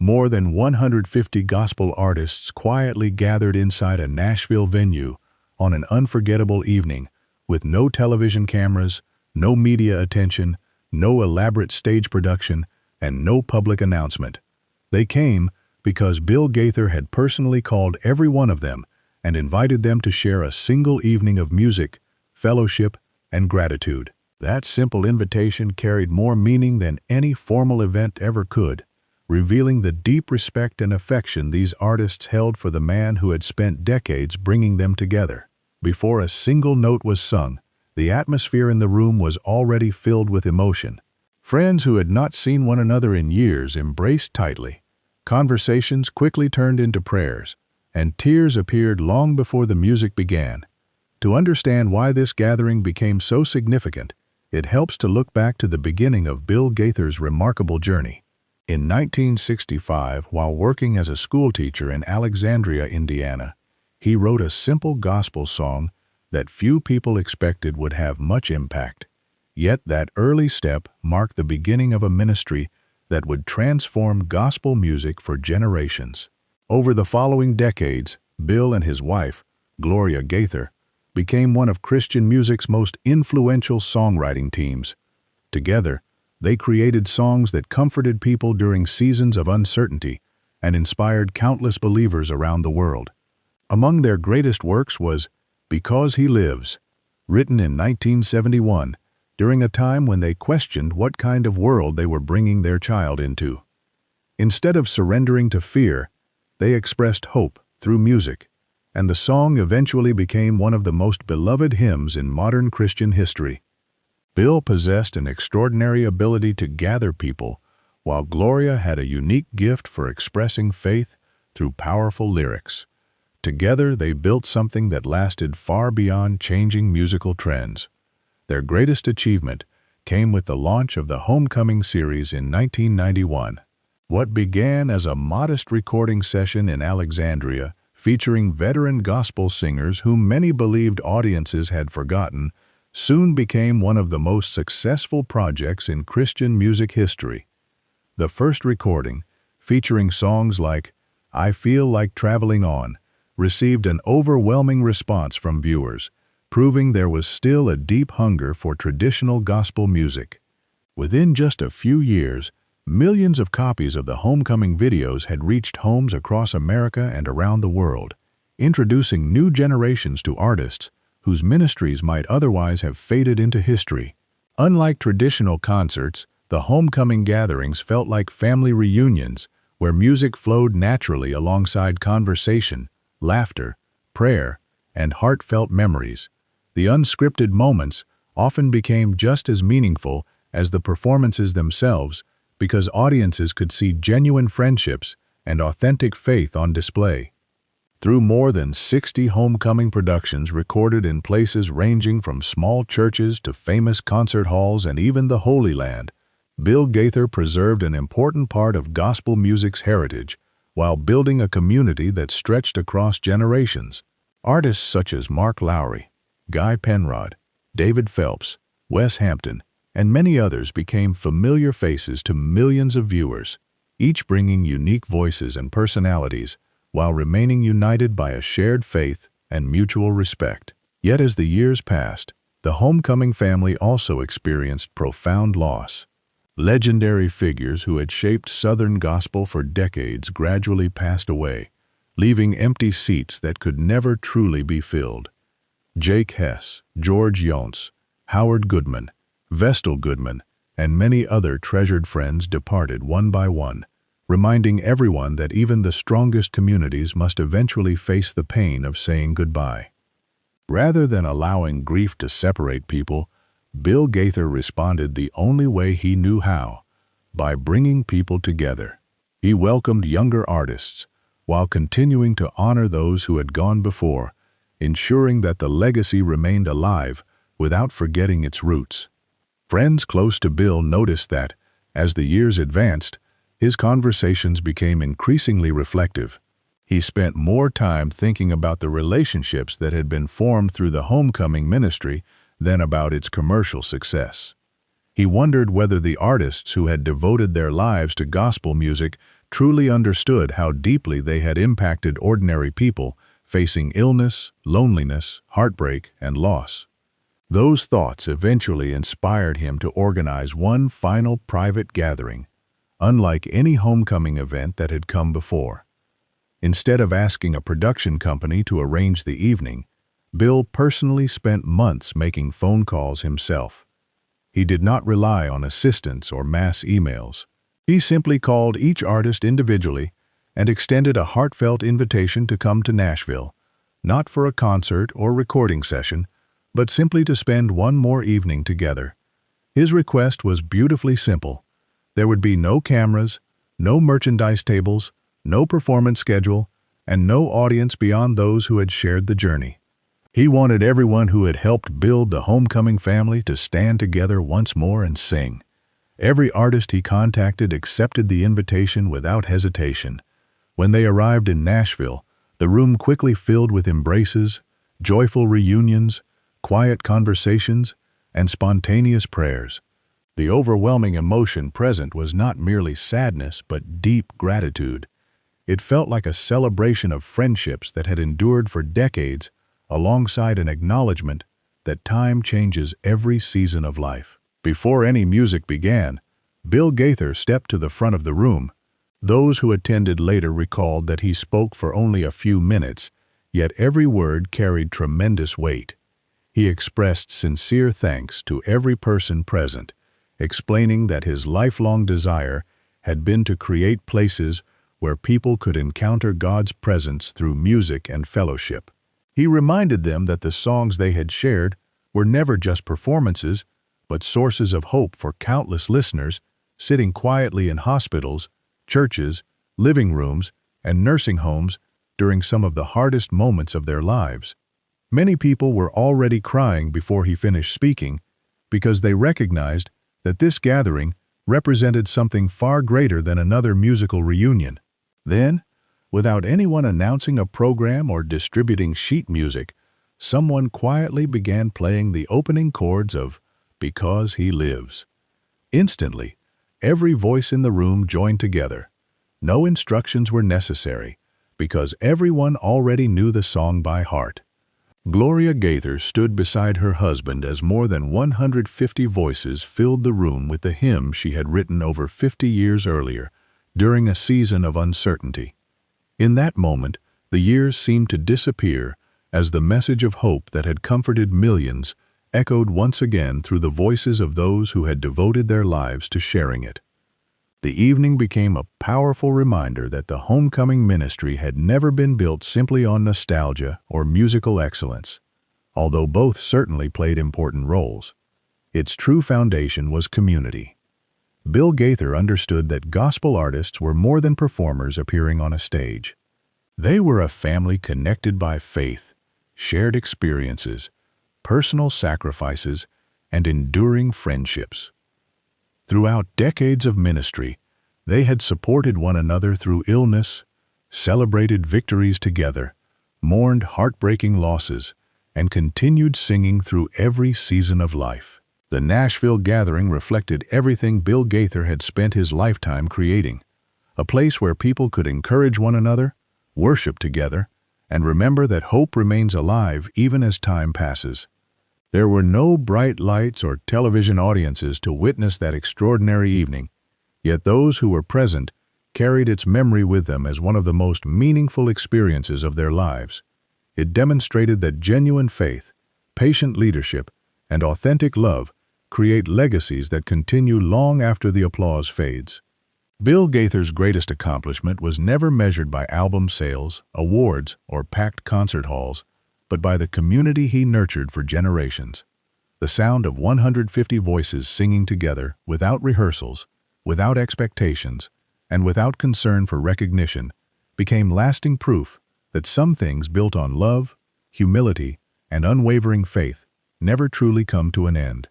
More than 150 gospel artists quietly gathered inside a Nashville venue on an unforgettable evening, with no television cameras, no media attention, no elaborate stage production, and no public announcement. They came because Bill Gaither had personally called every one of them and invited them to share a single evening of music, fellowship, and gratitude. That simple invitation carried more meaning than any formal event ever could, revealing the deep respect and affection these artists held for the man who had spent decades bringing them together. Before a single note was sung, the atmosphere in the room was already filled with emotion. Friends who had not seen one another in years embraced tightly. Conversations quickly turned into prayers, and tears appeared long before the music began. To understand why this gathering became so significant, it helps to look back to the beginning of Bill Gaither's remarkable journey. In 1965, while working as a schoolteacher in Alexandria, Indiana, he wrote a simple gospel song that few people expected would have much impact. Yet that early step marked the beginning of a ministry that would transform gospel music for generations. Over the following decades, Bill and his wife, Gloria Gaither, became one of Christian music's most influential songwriting teams. Together, they created songs that comforted people during seasons of uncertainty and inspired countless believers around the world. Among their greatest works was Because He Lives, written in 1971, during a time when they questioned what kind of world they were bringing their child into. Instead of surrendering to fear, they expressed hope through music, and the song eventually became one of the most beloved hymns in modern Christian history. Bill possessed an extraordinary ability to gather people, while Gloria had a unique gift for expressing faith through powerful lyrics. Together, they built something that lasted far beyond changing musical trends. Their greatest achievement came with the launch of the Homecoming series in 1991. What began as a modest recording session in Alexandria, featuring veteran gospel singers whom many believed audiences had forgotten, soon became one of the most successful projects in Christian music history. The first recording, featuring songs like I Feel Like Traveling On, received an overwhelming response from viewers, proving there was still a deep hunger for traditional gospel music. Within just a few years, millions of copies of the Homecoming videos had reached homes across America and around the world, introducing new generations to artists whose ministries might otherwise have faded into history. Unlike traditional concerts, the Homecoming gatherings felt like family reunions where music flowed naturally alongside conversation, laughter, prayer, and heartfelt memories. The unscripted moments often became just as meaningful as the performances themselves because audiences could see genuine friendships and authentic faith on display. Through more than 60 Homecoming productions recorded in places ranging from small churches to famous concert halls and even the Holy Land, Bill Gaither preserved an important part of gospel music's heritage while building a community that stretched across generations. Artists such as Mark Lowry, Guy Penrod, David Phelps, Wes Hampton, and many others became familiar faces to millions of viewers, each bringing unique voices and personalities while remaining united by a shared faith and mutual respect. Yet as the years passed, the Homecoming family also experienced profound loss. Legendary figures who had shaped Southern gospel for decades gradually passed away, leaving empty seats that could never truly be filled. Jake Hess, George Yonts, Howard Goodman, Vestal Goodman, and many other treasured friends departed one by one, reminding everyone that even the strongest communities must eventually face the pain of saying goodbye. Rather than allowing grief to separate people, Bill Gaither responded the only way he knew how, by bringing people together. He welcomed younger artists, while continuing to honor those who had gone before, ensuring that the legacy remained alive without forgetting its roots. Friends close to Bill noticed that, as the years advanced, his conversations became increasingly reflective. He spent more time thinking about the relationships that had been formed through the Homecoming ministry than about its commercial success. He wondered whether the artists who had devoted their lives to gospel music truly understood how deeply they had impacted ordinary people facing illness, loneliness, heartbreak, and loss. Those thoughts eventually inspired him to organize one final private gathering, unlike any homecoming event that had come before. Instead of asking a production company to arrange the evening, Bill personally spent months making phone calls himself. He did not rely on assistants or mass emails. He simply called each artist individually and extended a heartfelt invitation to come to Nashville, not for a concert or recording session, but simply to spend one more evening together. His request was beautifully simple. There would be no cameras, no merchandise tables, no performance schedule, and no audience beyond those who had shared the journey. He wanted everyone who had helped build the Homecoming family to stand together once more and sing. Every artist he contacted accepted the invitation without hesitation. When they arrived in Nashville, the room quickly filled with embraces, joyful reunions, quiet conversations, and spontaneous prayers. The overwhelming emotion present was not merely sadness but deep gratitude. It felt like a celebration of friendships that had endured for decades, alongside an acknowledgement that time changes every season of life. Before any music began, Bill Gaither stepped to the front of the room. Those who attended later recalled that he spoke for only a few minutes, yet every word carried tremendous weight. He expressed sincere thanks to every person present, explaining that his lifelong desire had been to create places where people could encounter God's presence through music and fellowship. He reminded them that the songs they had shared were never just performances, but sources of hope for countless listeners sitting quietly in hospitals, churches, living rooms, and nursing homes during some of the hardest moments of their lives. Many people were already crying before he finished speaking because they recognized that this gathering represented something far greater than another musical reunion. Then, without anyone announcing a program or distributing sheet music, someone quietly began playing the opening chords of "Because He Lives." Instantly, every voice in the room joined together. No instructions were necessary, because everyone already knew the song by heart. Gloria Gaither stood beside her husband as more than 150 voices filled the room with the hymn she had written over 50 years earlier, during a season of uncertainty. In that moment, the years seemed to disappear as the message of hope that had comforted millions echoed once again through the voices of those who had devoted their lives to sharing it. The evening became a powerful reminder that the Homecoming ministry had never been built simply on nostalgia or musical excellence, although both certainly played important roles. Its true foundation was community. Bill Gaither understood that gospel artists were more than performers appearing on a stage. They were a family connected by faith, shared experiences, personal sacrifices, and enduring friendships. Throughout decades of ministry, they had supported one another through illness, celebrated victories together, mourned heartbreaking losses, and continued singing through every season of life. The Nashville gathering reflected everything Bill Gaither had spent his lifetime creating, a place where people could encourage one another, worship together, and remember that hope remains alive even as time passes. There were no bright lights or television audiences to witness that extraordinary evening, yet those who were present carried its memory with them as one of the most meaningful experiences of their lives. It demonstrated that genuine faith, patient leadership, and authentic love create legacies that continue long after the applause fades. Bill Gaither's greatest accomplishment was never measured by album sales, awards, or packed concert halls, but by the community he nurtured for generations. The sound of 150 voices singing together, without rehearsals, without expectations, and without concern for recognition, became lasting proof that some things built on love, humility, and unwavering faith never truly come to an end.